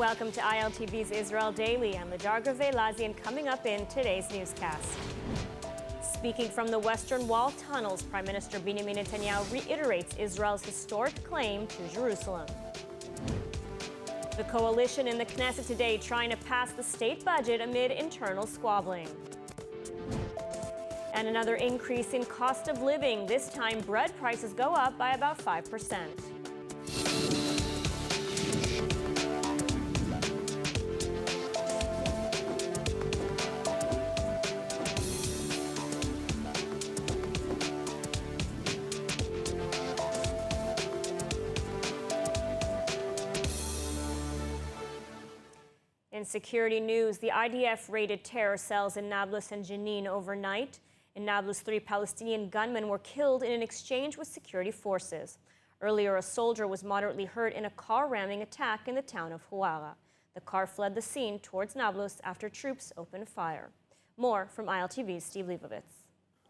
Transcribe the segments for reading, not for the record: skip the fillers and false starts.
Welcome to ILTV's Israel Daily. I'm Ladar Gravelazi, and coming up in today's newscast. Speaking from the Western Wall tunnels, Prime Minister Binyamin Netanyahu reiterates Israel's historic claim to Jerusalem. The coalition in the Knesset today trying to pass the state budget amid internal squabbling. And another increase in cost of living. This time, bread prices go up by about 5%. In security news, the IDF raided terror cells in Nablus and Jenin overnight. In Nablus, 3 Palestinian gunmen were killed in an exchange with security forces. Earlier, a soldier was moderately hurt in a car ramming attack in the town of Huara. The car fled the scene towards Nablus after troops opened fire. More from ILTV's Steve Leibovitz.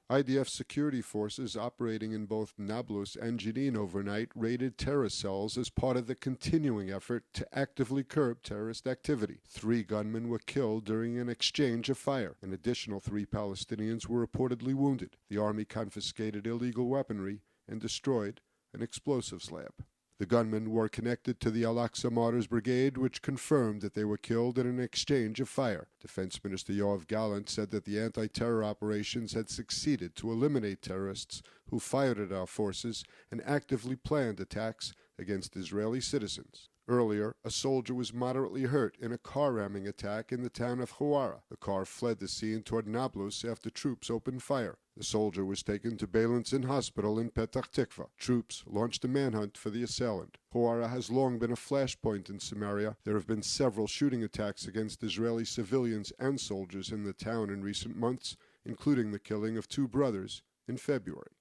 IDF security forces operating in both Nablus and Jenin overnight raided terror cells as part of the continuing effort to actively curb terrorist activity. 3 gunmen were killed during an exchange of fire. An additional 3 Palestinians were reportedly wounded. The army confiscated illegal weaponry and destroyed an explosives lab. The gunmen were connected to the Al-Aqsa Martyrs Brigade, which confirmed that they were killed in an exchange of fire. Defense Minister Yoav Gallant said that the anti-terror operations had succeeded to eliminate terrorists who fired at our forces and actively planned attacks against Israeli citizens. Earlier, a soldier was moderately hurt in a car ramming attack in the town of Huara. The car fled the scene toward Nablus after troops opened fire. The soldier was taken to Beilinson Hospital in Petah Tikva. Troops launched a manhunt for the assailant. Huara has long been a flashpoint in Samaria. There have been several shooting attacks against Israeli civilians and soldiers in the town in recent months, including the killing of 2 brothers in February.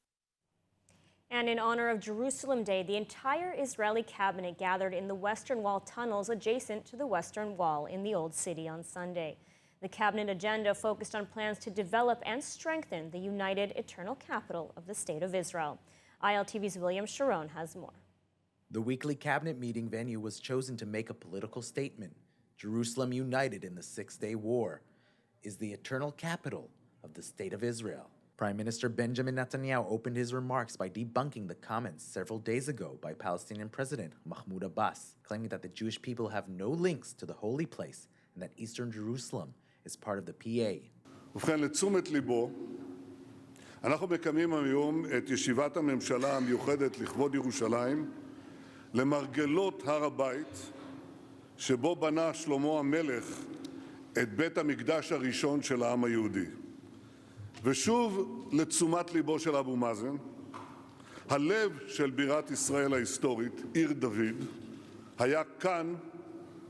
And in honor of Jerusalem Day, the entire Israeli cabinet gathered in the Western Wall tunnels adjacent to the Western Wall in the Old City on Sunday. The cabinet agenda focused on plans to develop and strengthen the united eternal capital of the State of Israel. ILTV's William Sharon has more. The weekly cabinet meeting venue was chosen to make a political statement. Jerusalem united in the Six-Day War is the eternal capital of the State of Israel. Prime Minister Benjamin Netanyahu opened his remarks by debunking the comments several days ago by Palestinian President Mahmoud Abbas, claiming that the Jewish people have no links to the holy place and that Eastern Jerusalem is part of the PA. ובכן, לתשומת ליבו, אנחנו מקיימים היום את ישיבת הממשלה המיוחדת לכבוד ירושלים למרגלות הר הבית, שבו בנה שלמה המלך את בית המקדש הראשון של העם היהודי. ושוב לתשומת ליבו של אבו מאזן, הלב של בירת ישראל ההיסטורית, עיר דוד, היה כאן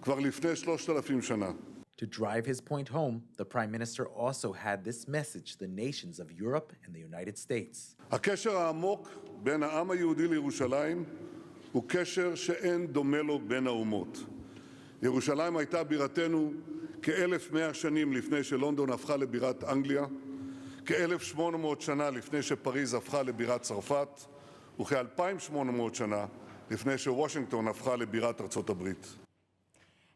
כבר לפני 3,000 שנה. To drive his point home, the Prime Minister also had this message to the nations of Europe and the United States. הקשר העמוק בין העם היהודי לירושלים הוא קשר שאין דומה לו בין האומות. ירושלים הייתה בירתנו כ-1,100 שנים לפני שלונדון הפכה לבירת אנגליה, כ-1,800 שנה לפני שפריז הפכה לבירת צרפת, וכ-2,800 שנה לפני שוושינגטון הפכה לבירת ארצות הברית.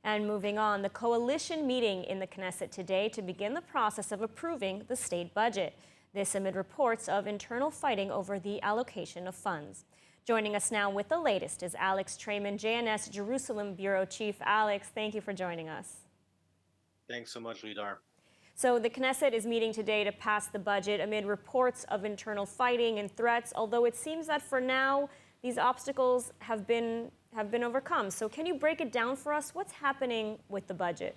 And moving on, the coalition meeting in the Knesset today to begin the process of approving the state budget. This amid reports of internal fighting over the allocation of funds. Joining us now with the latest is Alex Trayman, JNS Jerusalem Bureau Chief. Alex, thank you for joining us. Thanks so much, Lidar. So the Knesset is meeting today to pass the budget amid reports of internal fighting and threats, although it seems that for now these obstacles have been overcome. So can you break it down for us? What's happening with the budget?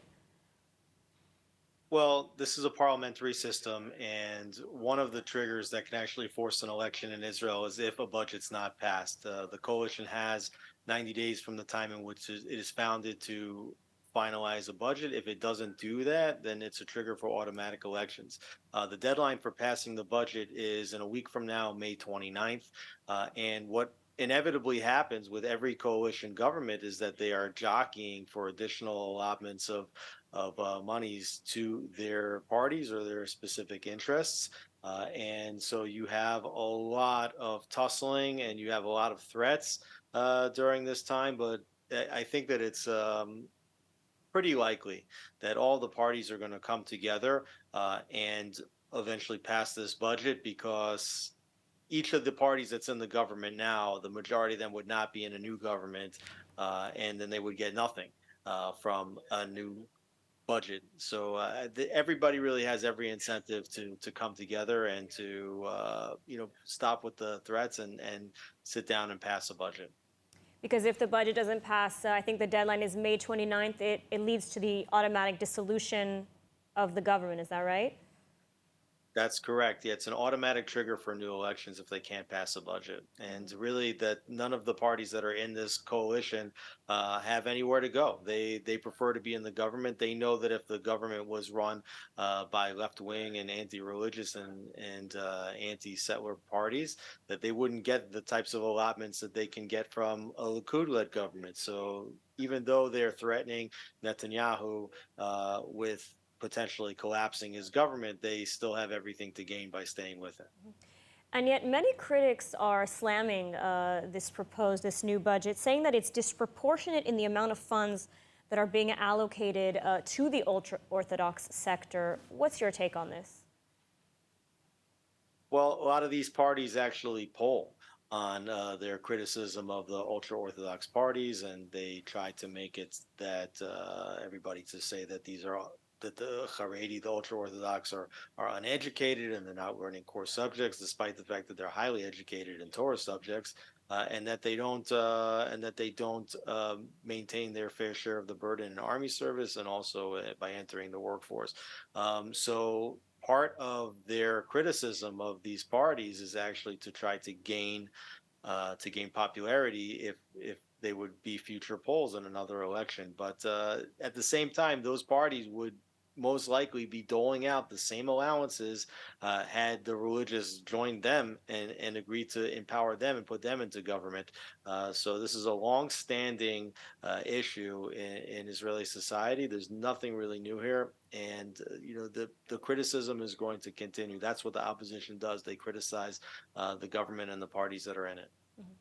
Well, this is a parliamentary system, and one of the triggers that can actually force an election in Israel is if a budget's not passed. The coalition has 90 days from the time in which it is founded to finalize a budget. If it doesn't do that, then it's a trigger for automatic elections. The deadline for passing the budget is in a week from now, May 29th. And what inevitably happens with every coalition government is that they are jockeying for additional allotments of monies to their parties or their specific interests. And so you have a lot of tussling and you have a lot of threats during this time. But I think that it's pretty likely that all the parties are going to come together and eventually pass this budget, because each of the parties that's in the government now, the majority of them would not be in a new government, and then they would get nothing from a new budget. So everybody really has every incentive to come together and to stop with the threats and sit down and pass a budget. Because if the budget doesn't pass, I think the deadline is May 29th, it leads to the automatic dissolution of the government. Is that right? That's correct. Yeah, it's an automatic trigger for new elections if they can't pass a budget. And really, that none of the parties that are in this coalition have anywhere to go. They prefer to be in the government. They know that if the government was run by left-wing and anti-religious and anti-settler parties, that they wouldn't get the types of allotments that they can get from a Likud-led government. So even though they're threatening Netanyahu with potentially collapsing his government, they still have everything to gain by staying with it. And yet many critics are slamming this new budget, saying that it's disproportionate in the amount of funds that are being allocated to the ultra-Orthodox sector. What's your take on this? Well, a lot of these parties actually poll on their criticism of the ultra-Orthodox parties, and they try to make it that everybody to say that that the Haredi, the ultra-Orthodox, are uneducated and they're not learning core subjects, despite the fact that they're highly educated in Torah subjects, and that they don't maintain their fair share of the burden in army service and also by entering the workforce. So part of their criticism of these parties is actually to try to gain popularity if they would be future polls in another election. But at the same time, those parties would most likely be doling out the same allowances had the religious joined them and agreed to empower them and put them into government. So this is a long-standing issue in Israeli society. There's nothing really new here. And the criticism is going to continue. That's what the opposition does. They criticize the government and the parties that are in it. Mm-hmm.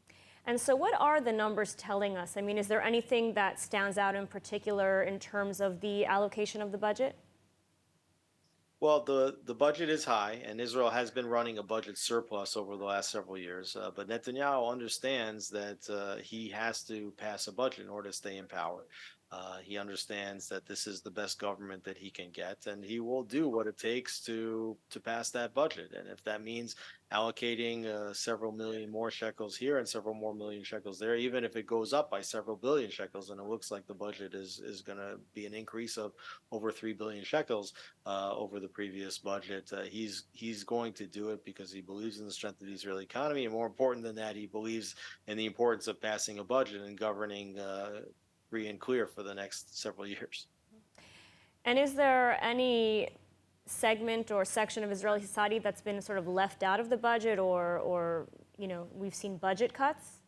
And so what are the numbers telling us? I mean, is there anything that stands out in particular in terms of the allocation of the budget? Well, the budget is high, and Israel has been running a budget surplus over the last several years. But Netanyahu understands that he has to pass a budget in order to stay in power. He understands that this is the best government that he can get, and he will do what it takes to pass that budget. And if that means allocating several million more shekels here and several more million shekels there, even if it goes up by several billion shekels, and it looks like the budget is going to be an increase of over 3 billion shekels over the previous budget, he's going to do it because he believes in the strength of the Israeli economy, and more important than that, he believes in the importance of passing a budget and governing free and clear for the next several years. And is there any segment or section of Israeli society that's been sort of left out of the budget, or we've seen budget cuts?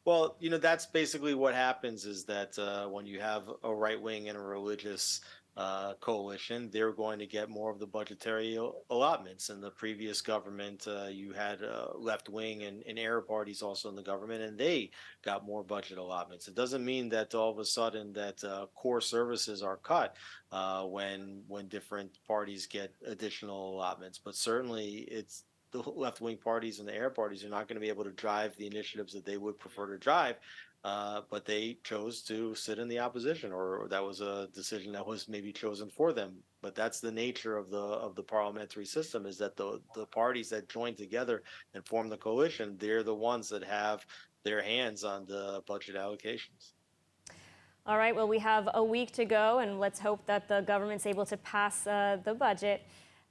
Well, that's basically what happens is that when you have a right wing and a religious coalition, they're going to get more of the budgetary allotments. In the previous government, you had left wing and Arab parties also in the government, and they got more budget allotments. It doesn't mean that all of a sudden that core services are cut when different parties get additional allotments, but certainly it's the left-wing parties and the Arab parties are not going to be able to drive the initiatives that they would prefer to drive, but they chose to sit in the opposition, or that was a decision that was maybe chosen for them. But that's the nature of the parliamentary system, is that the parties that join together and form the coalition, they're the ones that have their hands on the budget allocations. All right, well, we have a week to go, and let's hope that the government's able to pass the budget.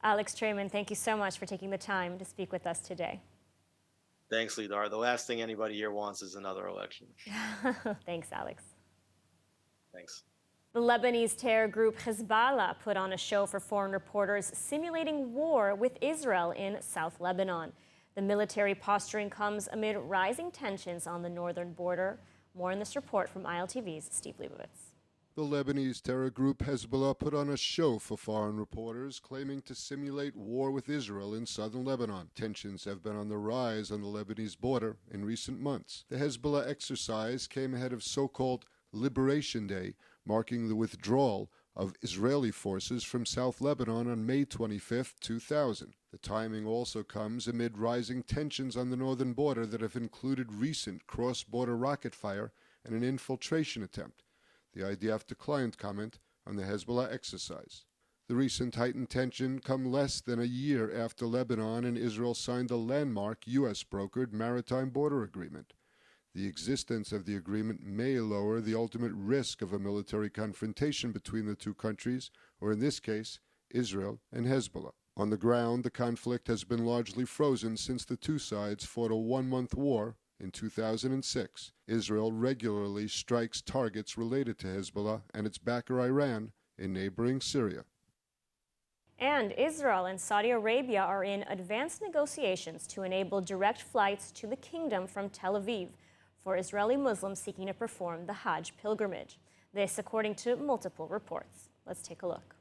Alex Trayman, thank you so much for taking the time to speak with us today. Thanks, Lidar. The last thing anybody here wants is another election. Thanks, Alex. Thanks. The Lebanese terror group Hezbollah put on a show for foreign reporters simulating war with Israel in South Lebanon. The military posturing comes amid rising tensions on the northern border. More in this report from ILTV's Steve Leibovitz. The Lebanese terror group Hezbollah put on a show for foreign reporters, claiming to simulate war with Israel in southern Lebanon. Tensions have been on the rise on the Lebanese border in recent months. The Hezbollah exercise came ahead of so-called Liberation Day, marking the withdrawal of Israeli forces from South Lebanon on May 25, 2000. The timing also comes amid rising tensions on the northern border that have included recent cross-border rocket fire and an infiltration attempt. The IDF declined comment on the Hezbollah exercise. The recent heightened tension come less than a year after Lebanon and Israel signed a landmark U.S.-brokered maritime border agreement. The existence of the agreement may lower the ultimate risk of a military confrontation between the two countries, or in this case, Israel and Hezbollah. On the ground, the conflict has been largely frozen since the two sides fought a one-month war in 2006. Israel regularly strikes targets related to Hezbollah and its backer Iran in neighboring Syria. And Israel and Saudi Arabia are in advanced negotiations to enable direct flights to the kingdom from Tel Aviv for Israeli Muslims seeking to perform the Hajj pilgrimage. This according to multiple reports. Let's take a look.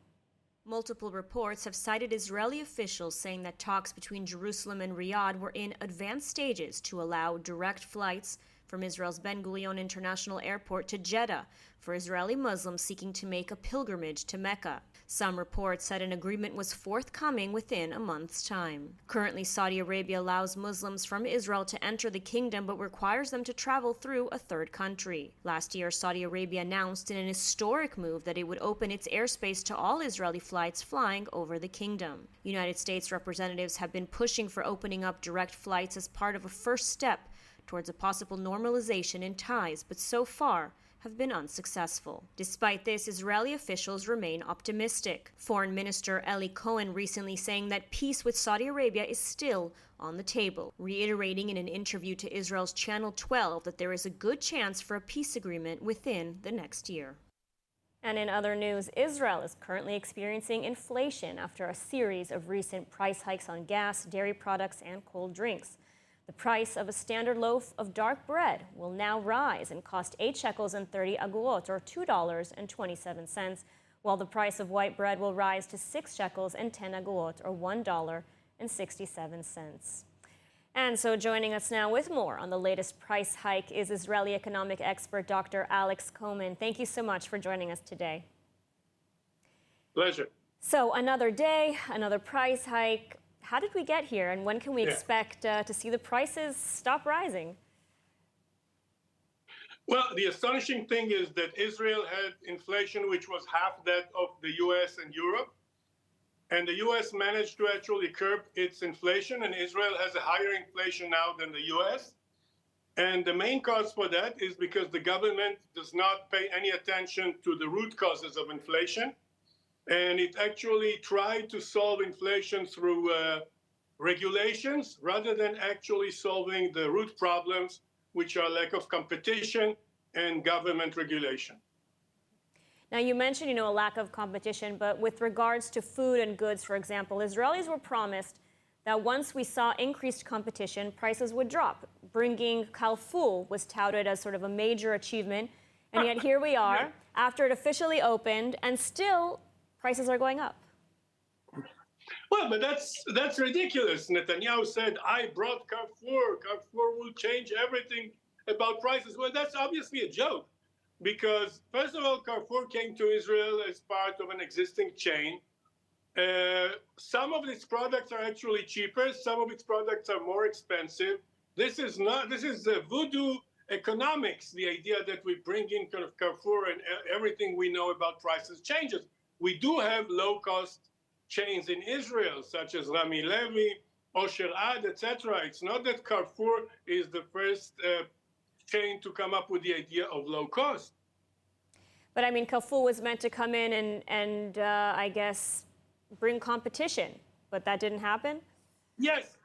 Multiple reports have cited Israeli officials saying that talks between Jerusalem and Riyadh were in advanced stages to allow direct flights from Israel's Ben Gurion International Airport to Jeddah for Israeli Muslims seeking to make a pilgrimage to Mecca. Some reports said an agreement was forthcoming within a month's time. Currently, Saudi Arabia allows Muslims from Israel to enter the kingdom but requires them to travel through a third country. Last year, Saudi Arabia announced in an historic move that it would open its airspace to all Israeli flights flying over the kingdom. United States representatives have been pushing for opening up direct flights as part of a first step towards a possible normalization in ties, but so far have been unsuccessful. Despite this, Israeli officials remain optimistic. Foreign Minister Eli Cohen recently saying that peace with Saudi Arabia is still on the table, reiterating in an interview to Israel's Channel 12 that there is a good chance for a peace agreement within the next year. And in other news, Israel is currently experiencing inflation after a series of recent price hikes on gas, dairy products, and cold drinks. The price of a standard loaf of dark bread will now rise and cost 8 shekels and 30 agurot, or $2.27, while the price of white bread will rise to 6 shekels and 10 agurot, or $1.67. And so joining us now with more on the latest price hike is Israeli economic expert Dr. Alex Coman. Thank you so much for joining us today. Pleasure. So another day, another price hike. How did we get here, and when can we expect to see the prices stop rising? Well, the astonishing thing is that Israel had inflation which was half that of the US and Europe. And the US managed to actually curb its inflation, and Israel has a higher inflation now than the US. And the main cause for that is because the government does not pay any attention to the root causes of inflation. And it actually tried to solve inflation through regulations rather than actually solving the root problems, which are lack of competition and government regulation. Now, you mentioned, a lack of competition, but with regards to food and goods, for example, Israelis were promised that once we saw increased competition, prices would drop. Bringing Carrefour was touted as sort of a major achievement, and yet here we are, after it officially opened, and still prices are going up. Well, but that's ridiculous. Netanyahu said, I brought Carrefour. Carrefour will change everything about prices. Well, that's obviously a joke because, first of all, Carrefour came to Israel as part of an existing chain. Some of its products are actually cheaper. Some of its products are more expensive. This is voodoo economics, the idea that we bring in kind of Carrefour and everything we know about prices changes. We do have low-cost chains in Israel, such as Rami Levi, Osher Ad, etc. It's not that Carrefour is the first chain to come up with the idea of low cost. But I mean, Carrefour was meant to come in and I guess, bring competition, but that didn't happen? Yes.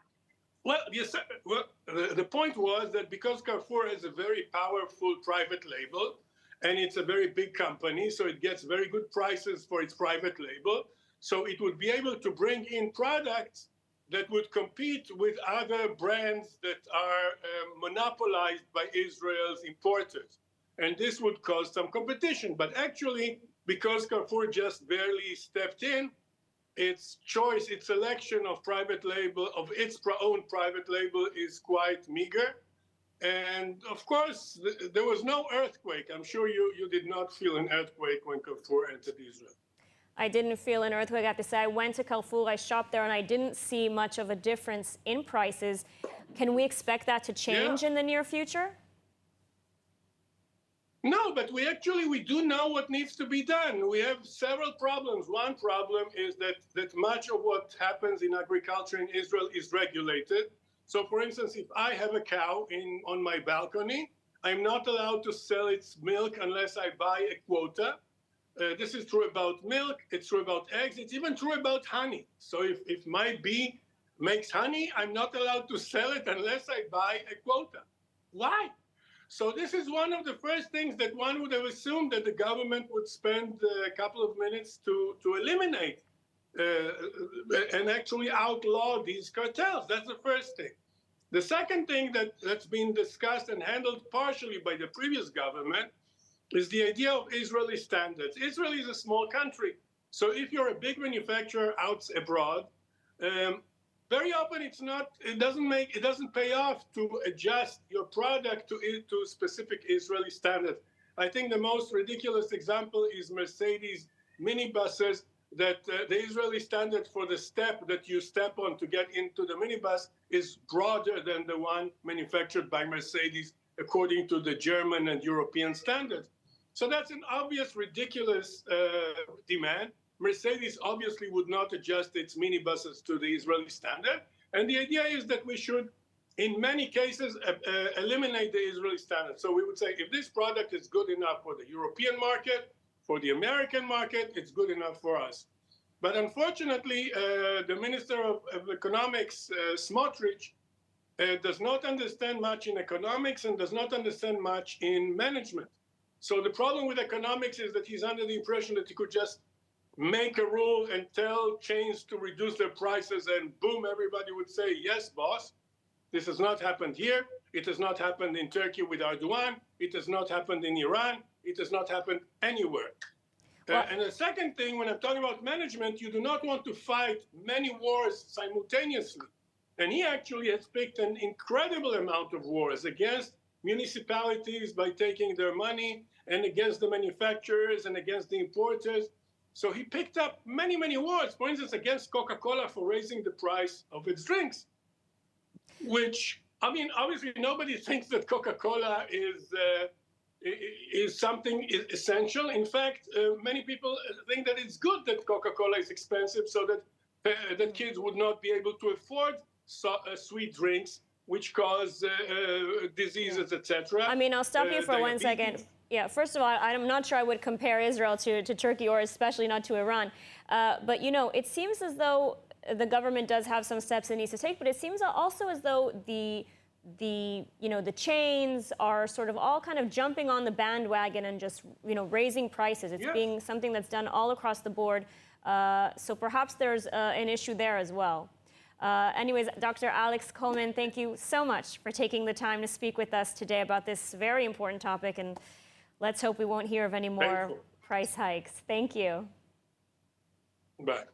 Well, the point was that because Carrefour has a very powerful private label, and it's a very big company, so it gets very good prices for its private label. So it would be able to bring in products that would compete with other brands that are monopolized by Israel's importers. And this would cause some competition. But actually, because Carrefour just barely stepped in, its choice, its selection of private label, of its own private label is quite meager. And of course, there was no earthquake. I'm sure you did not feel an earthquake when Carrefour entered Israel. I didn't feel an earthquake. I have to say, I went to Carrefour, I shopped there, and I didn't see much of a difference in prices. Can we expect that to change in the near future? No, but we do know what needs to be done. We have several problems. One problem is that much of what happens in agriculture in Israel is regulated. So, for instance, if I have a cow on my balcony, I'm not allowed to sell its milk unless I buy a quota. This is true about milk. It's true about eggs. It's even true about honey. So if my bee makes honey, I'm not allowed to sell it unless I buy a quota. Why? So this is one of the first things that one would have assumed that the government would spend a couple of minutes to eliminate and actually outlaw these cartels. That's the first thing. The second thing that's been discussed and handled partially by the previous government is the idea of Israeli standards. Israel is a small country. So if you're a big manufacturer out abroad, very often it doesn't pay off to adjust your product to specific Israeli standards. I think the most ridiculous example is Mercedes minibuses, that the Israeli standard for the step that you step on to get into the minibus is broader than the one manufactured by Mercedes according to the German and European standards. So that's an obvious ridiculous demand. Mercedes obviously would not adjust its minibuses to the Israeli standard. And the idea is that we should, in many cases, eliminate the Israeli standard. So we would say, if this product is good enough for the European market, for the American market, it's good enough for us. But unfortunately, the Minister of Economics, Smotrich, does not understand much in economics and does not understand much in management. So the problem with economics is that he's under the impression that he could just make a rule and tell chains to reduce their prices and boom, everybody would say, yes, boss. This has not happened here. It has not happened in Turkey with Erdogan. It has not happened in Iran. It has not happened anywhere. And the second thing, when I'm talking about management, you do not want to fight many wars simultaneously. And he actually has picked an incredible amount of wars against municipalities by taking their money and against the manufacturers and against the importers. So he picked up many, many wars, for instance, against Coca-Cola for raising the price of its drinks, which, I mean, obviously nobody thinks that Coca-Cola is something essential. In fact, many people think that it's good that Coca-Cola is expensive so that kids would not be able to afford sweet drinks, which cause diseases, etc. I mean, I'll stop you for 1 second. Yeah, first of all, I'm not sure I would compare Israel to Turkey, or especially not to Iran. But, you know, it seems as though the government does have some steps it needs to take, but it seems also as though the chains are sort of all kind of jumping on the bandwagon and just, raising prices. It's being something that's done all across the board. So perhaps there's an issue there as well. Anyways, Dr. Alex Coleman, thank you so much for taking the time to speak with us today about this very important topic, and let's hope we won't hear of any more price hikes. Thank you. Bye.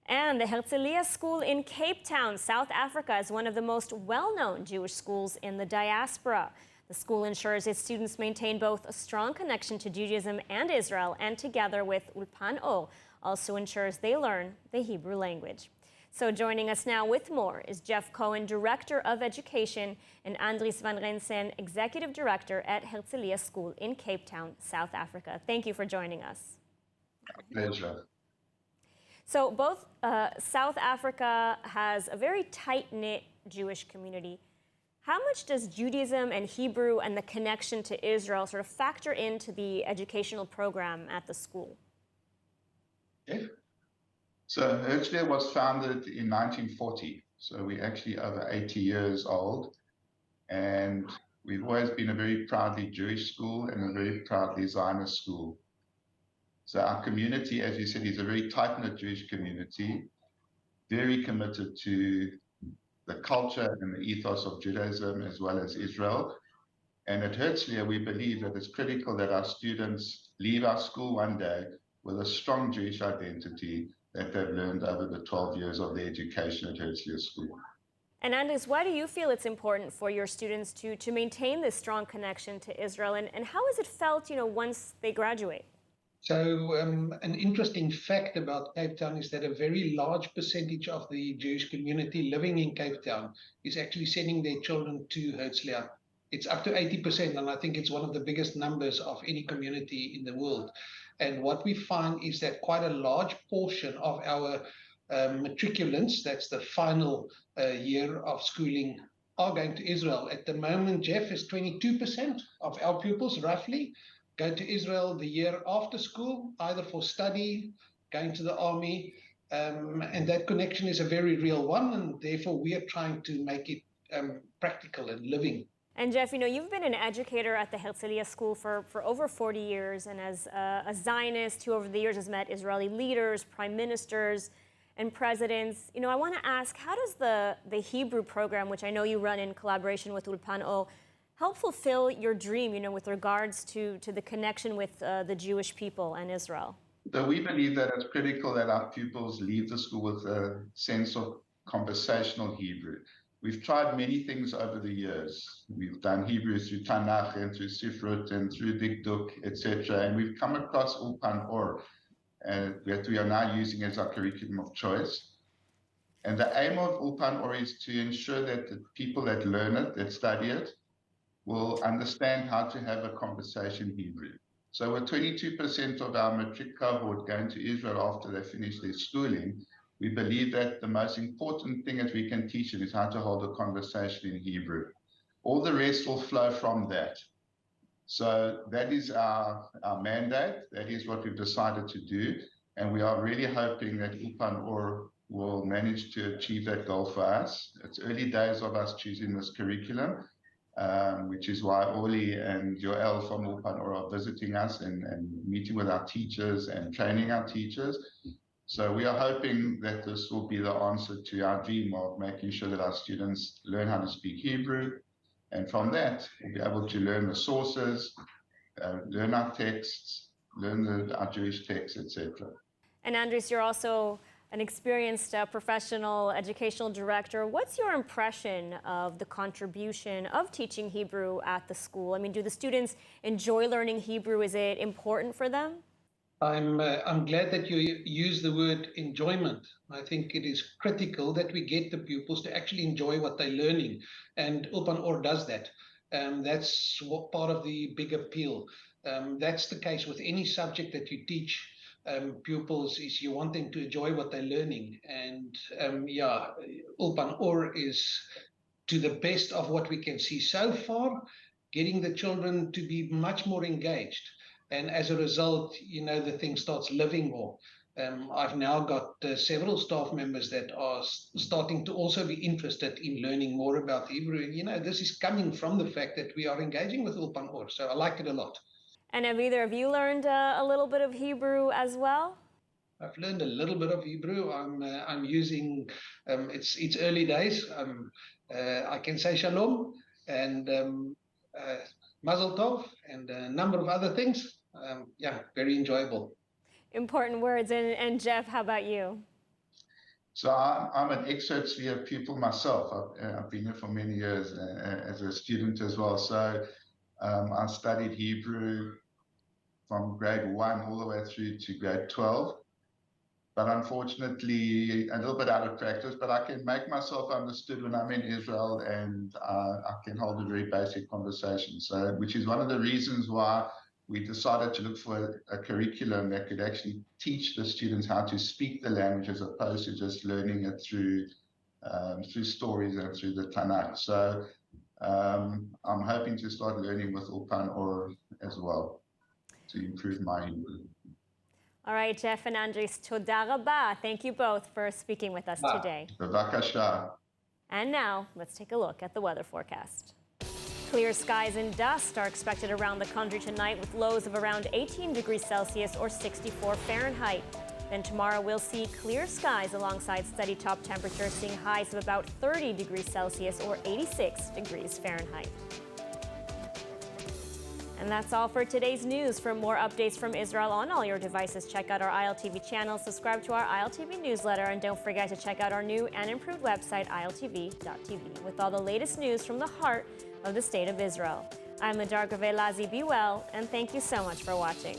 And the Herzliya School in Cape Town, South Africa, is one of the most well-known Jewish schools in the diaspora. The school ensures its students maintain both a strong connection to Judaism and Israel, and together with Ulpan O, also ensures they learn the Hebrew language. So joining us now with more is Jeff Cohen, Director of Education, and Andries van Rensen, Executive Director at Herzliya School in Cape Town, South Africa. Thank you for joining us. Pleasure. So both South Africa has a very tight-knit Jewish community. How much does Judaism and Hebrew and the connection to Israel sort of factor into the educational program at the school? Okay. So Herzliya was founded in 1940. So we're actually over 80 years old. And we've always been a very proudly Jewish school and a very proudly Zionist school. So our community, as you said, is a very tight-knit Jewish community, very committed to the culture and the ethos of Judaism as well as Israel. And at Herzliya, we believe that it's critical that our students leave our school one day with a strong Jewish identity that they've learned over the 12 years of their education at Herzliya School. And Andres, why do you feel it's important for your students to maintain this strong connection to Israel? And how has it felt, once they graduate? So an interesting fact about Cape Town is that a very large percentage of the Jewish community living in Cape Town is actually sending their children to Hezbollah. It's up to 80%, and I think it's one of the biggest numbers of any community in the world. And what we find is that quite a large portion of our matriculants, that's the final year of schooling, are going to Israel. At the moment, Jeff, is 22% of our pupils, roughly, go to Israel the year after school, either for study, going to the army, and that connection is a very real one, and therefore we are trying to make it practical and living. And Jeff, you've been an educator at the Herzliya School for over 40 years, and as a Zionist who over the years has met Israeli leaders, prime ministers, and presidents, I want to ask, how does the Hebrew program, which I know you run in collaboration with Ulpan O, help fulfill your dream, with regards to the connection with the Jewish people and Israel? So we believe that it's critical that our pupils leave the school with a sense of conversational Hebrew. We've tried many things over the years. We've done Hebrew through Tanakh and through Sifrut and through Dikduk, etc. And we've come across Ulpan Or, that we are now using as our curriculum of choice. And the aim of Ulpan Or is to ensure that the people that learn it, that study it, will understand how to have a conversation Hebrew. So with 22% of our matric cohort going to Israel after they finish their schooling, we believe that the most important thing that we can teach them is how to hold a conversation in Hebrew. All the rest will flow from that. So that is our mandate. That is what we've decided to do. And we are really hoping that Ulpan Or will manage to achieve that goal for us. It's early days of us choosing this curriculum, which is why Oli and Joel from Ulpan Or are visiting us and meeting with our teachers and training our teachers. So we are hoping that this will be the answer to our dream of making sure that our students learn how to speak Hebrew. And from that, we'll be able to learn the sources, learn our texts, learn our Jewish texts, etc. And Andres, you're also an experienced professional educational director. What's your impression of the contribution of teaching Hebrew at the school? I mean, do the students enjoy learning Hebrew? Is it important for them? I'm glad that you use the word enjoyment. I think it is critical that we get the pupils to actually enjoy what they're learning, and Ulpan Or does that. That's part of the big appeal. That's the case with any subject that you teach pupils, is you want them to enjoy what they're learning. And Ulpan Or is, to the best of what we can see so far, getting the children to be much more engaged. And as a result, the thing starts living more. I've now got several staff members that are starting to also be interested in learning more about Hebrew. And, this is coming from the fact that we are engaging with Ulpan Or. So I like it a lot. And have either of you learned a little bit of Hebrew as well? I've learned a little bit of Hebrew. I'm using, it's early days. I can say shalom and mazel tov and a number of other things. Very enjoyable. Important words. And Jeff, how about you? So I'm an ex-Herzliya pupil myself. I've been here for many years as a student as well. So I studied Hebrew from grade 1 all the way through to grade 12. But unfortunately, a little bit out of practice, but I can make myself understood when I'm in Israel, and I can hold a very basic conversation. So, which is one of the reasons why we decided to look for a curriculum that could actually teach the students how to speak the language as opposed to just learning it through stories and through the Tanakh. So I'm hoping to start learning with Ulpan Or as well to improve my Hebrew. All right, Jeff and Andres, toda rabba. Thank you both for speaking with us today. Bevakasha. And now, let's take a look at the weather forecast. Clear skies and dust are expected around the country tonight with lows of around 18 degrees Celsius or 64 Fahrenheit. Then tomorrow we'll see clear skies alongside steady top temperatures, seeing highs of about 30 degrees Celsius or 86 degrees Fahrenheit. And that's all for today's news. For more updates from Israel on all your devices, check out our ILTV channel, subscribe to our ILTV newsletter, and don't forget to check out our new and improved website, iltv.tv, with all the latest news from the heart of the State of Israel. I'm Ladar Gavelazi. Be well, and thank you so much for watching.